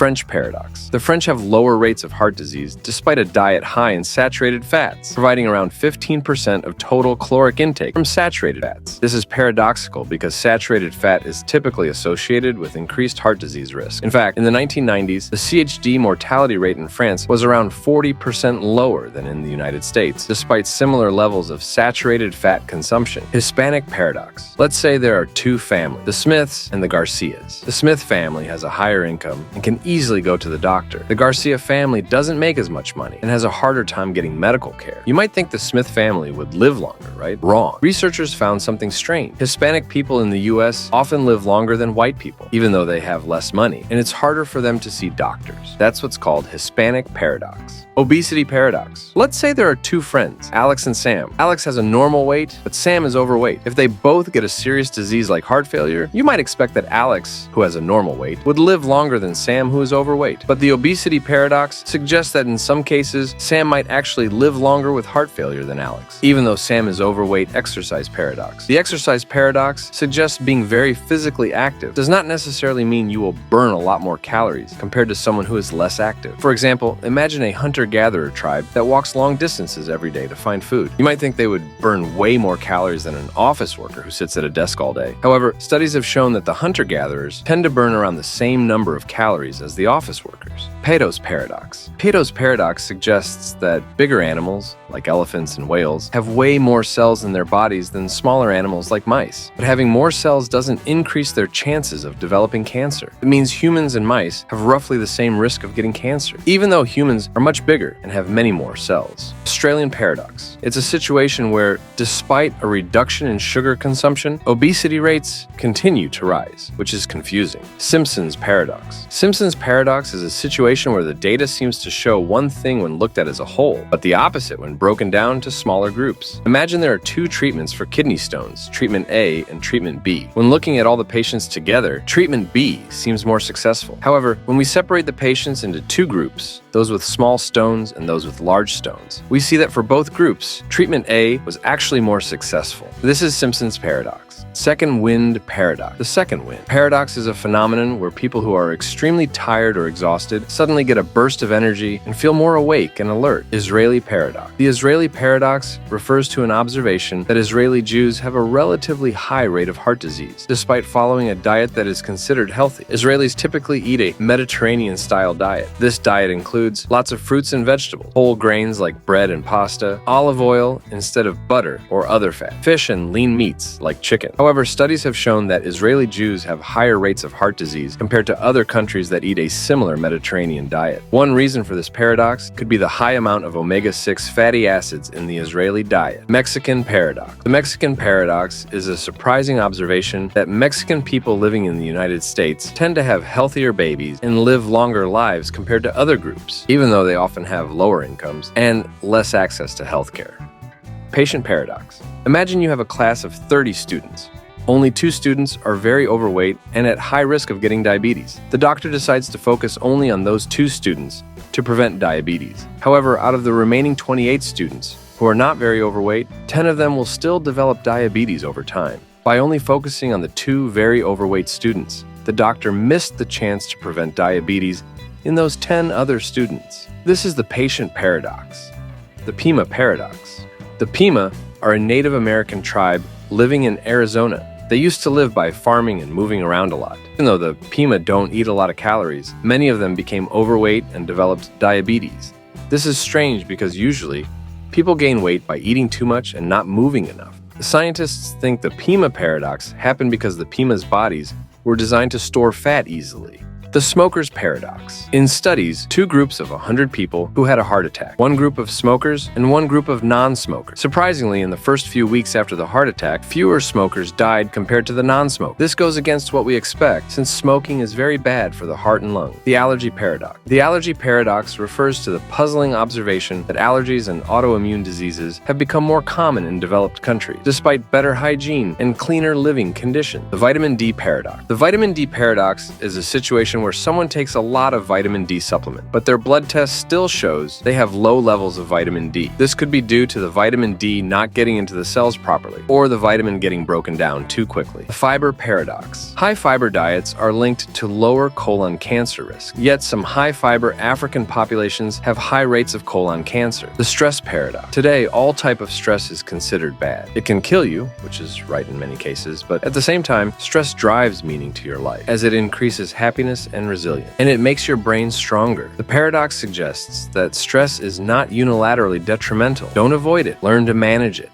French paradox. The French have lower rates of heart disease despite a diet high in saturated fats, providing around 15% of total caloric intake from saturated fats. This is paradoxical because saturated fat is typically associated with increased heart disease risk. In fact, in the 1990s, the CHD mortality rate in France was around 40% lower than in the United States, despite similar levels of saturated fat consumption. Hispanic paradox. Let's say there are two families, the Smiths and the Garcias. The Smith family has a higher income and can easily go to the doctor. The Garcia family doesn't make as much money and has a harder time getting medical care. You might think the Smith family would live longer, right? Wrong. Researchers found something strange. Hispanic people in the US often live longer than white people, even though they have less money, and it's harder for them to see doctors. That's what's called Hispanic paradox. Obesity paradox. Let's say there are two friends, Alex and Sam. Alex has a normal weight, but Sam is overweight. If they both get a serious disease like heart failure, you might expect that Alex, who has a normal weight, would live longer than Sam, who is overweight. But the obesity paradox suggests that in some cases, Sam might actually live longer with heart failure than Alex, even though Sam is overweight. Exercise paradox. The exercise paradox suggests being very physically active does not necessarily mean you will burn a lot more calories compared to someone who is less active. For example, imagine a hunter-gatherer tribe that walks long distances every day to find food. You might think they would burn way more calories than an office worker who sits at a desk all day. However, studies have shown that the hunter-gatherers tend to burn around the same number of calories as the office workers. Peto's paradox. Peto's paradox suggests that bigger animals, like elephants and whales, have way more cells in their bodies than smaller animals like mice. But having more cells doesn't increase their chances of developing cancer. It means humans and mice have roughly the same risk of getting cancer, even though humans are much bigger and have many more cells. Australian paradox. It's a situation where, despite a reduction in sugar consumption, obesity rates continue to rise, which is confusing. Simpson's paradox. Simpson's paradox is a situation where the data seems to show one thing when looked at as a whole, but the opposite when broken down to smaller groups. Imagine there are two treatments for kidney stones, treatment A and treatment B. When looking at all the patients together, treatment B seems more successful. However, when we separate the patients into two groups, those with small stones and those with large stones, we see that for both groups, treatment A was actually more successful. This is Simpson's paradox. Second wind paradox. The second wind paradox is a phenomenon where people who are extremely tired or exhausted suddenly get a burst of energy and feel more awake and alert. Israeli paradox. The Israeli paradox refers to an observation that Israeli Jews have a relatively high rate of heart disease, despite following a diet that is considered healthy. Israelis typically eat a Mediterranean-style diet. This diet includes lots of fruits and vegetables, whole grains like bread and pasta, olive oil instead of butter or other fat, fish and lean meats like chicken. However, studies have shown that Israeli Jews have higher rates of heart disease compared to other countries that eat a similar Mediterranean diet. One reason for this paradox could be the high amount of omega-6 fatty acids in the Israeli diet. Mexican paradox. The Mexican paradox is a surprising observation that Mexican people living in the United States tend to have healthier babies and live longer lives compared to other groups, even though they often have lower incomes and less access to healthcare. Patient paradox. Imagine you have a class of 30 students. Only 2 students are very overweight and at high risk of getting diabetes. The doctor decides to focus only on those 2 students to prevent diabetes. However, out of the remaining 28 students who are not very overweight, 10 of them will still develop diabetes over time. By only focusing on the 2 very overweight students, the doctor missed the chance to prevent diabetes in those 10 other students. This is the patient paradox. The Pima paradox. The Pima are a Native American tribe living in Arizona. They used to live by farming and moving around a lot. Even though the Pima don't eat a lot of calories, many of them became overweight and developed diabetes. This is strange because usually, people gain weight by eating too much and not moving enough. The scientists think the Pima paradox happened because the Pima's bodies were designed to store fat easily. The smoker's paradox. In studies, 2 groups of 100 people who had a heart attack. One group of smokers and one group of non-smokers. Surprisingly, in the first few weeks after the heart attack, fewer smokers died compared to the non-smokers. This goes against what we expect, since smoking is very bad for the heart and lungs. The allergy paradox. The allergy paradox refers to the puzzling observation that allergies and autoimmune diseases have become more common in developed countries, despite better hygiene and cleaner living conditions. The vitamin D paradox. The vitamin D paradox is a situation situation where someone takes a lot of vitamin D supplement, but their blood test still shows they have low levels of vitamin D. This could be due to the vitamin D not getting into the cells properly, or the vitamin getting broken down too quickly. The fiber paradox. High-fiber diets are linked to lower colon cancer risk, yet some high-fiber African populations have high rates of colon cancer. The stress paradox. Today, all type of stress is considered bad. It can kill you, which is right in many cases, but at the same time, stress drives meaning to your life, as it increases happiness and resilience, and it makes your brain stronger. The paradox suggests that stress is not unilaterally detrimental. Don't avoid it. Learn to manage it.